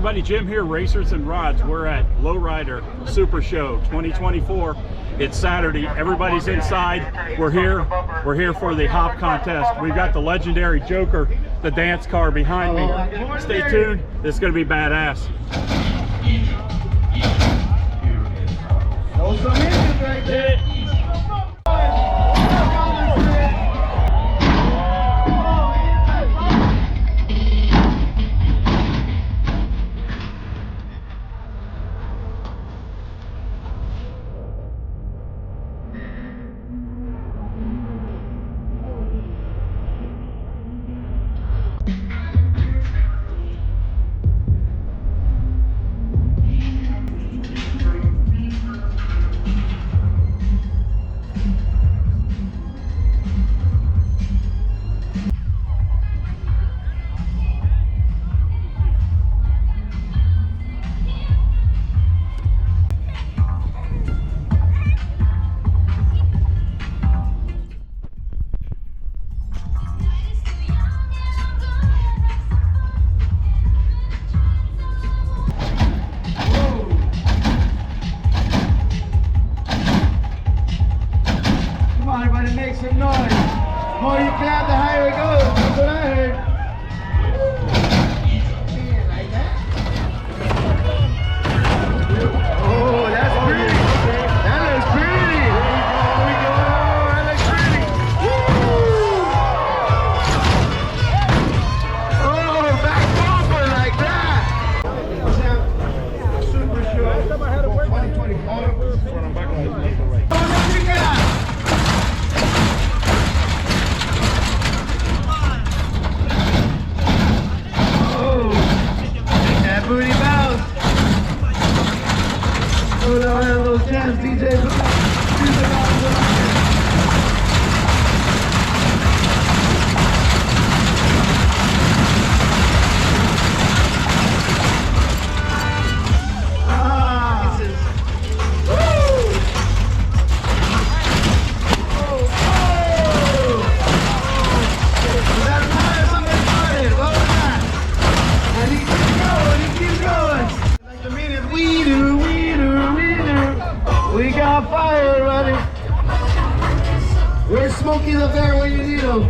everybody, Jim here, Racers and Rods. We're at Lowrider Super Show 2024. It's Saturday. Everybody's inside. We're here for the hop contest. We've got the legendary Joker, the dance car behind me. Stay tuned. This is going to be badass. Those some engines right there. Make some noise. The more you clap, the higher it goes. That's what I heard. Like that. Oh, that's pretty. That looks pretty. Oh, that looks pretty. Woo! Oh, back bumper like that. Super Show 2024. Booty bounce. Oh, no, have those jams, DJ. We got fire, buddy. Where's Smokey the Bear when you need him?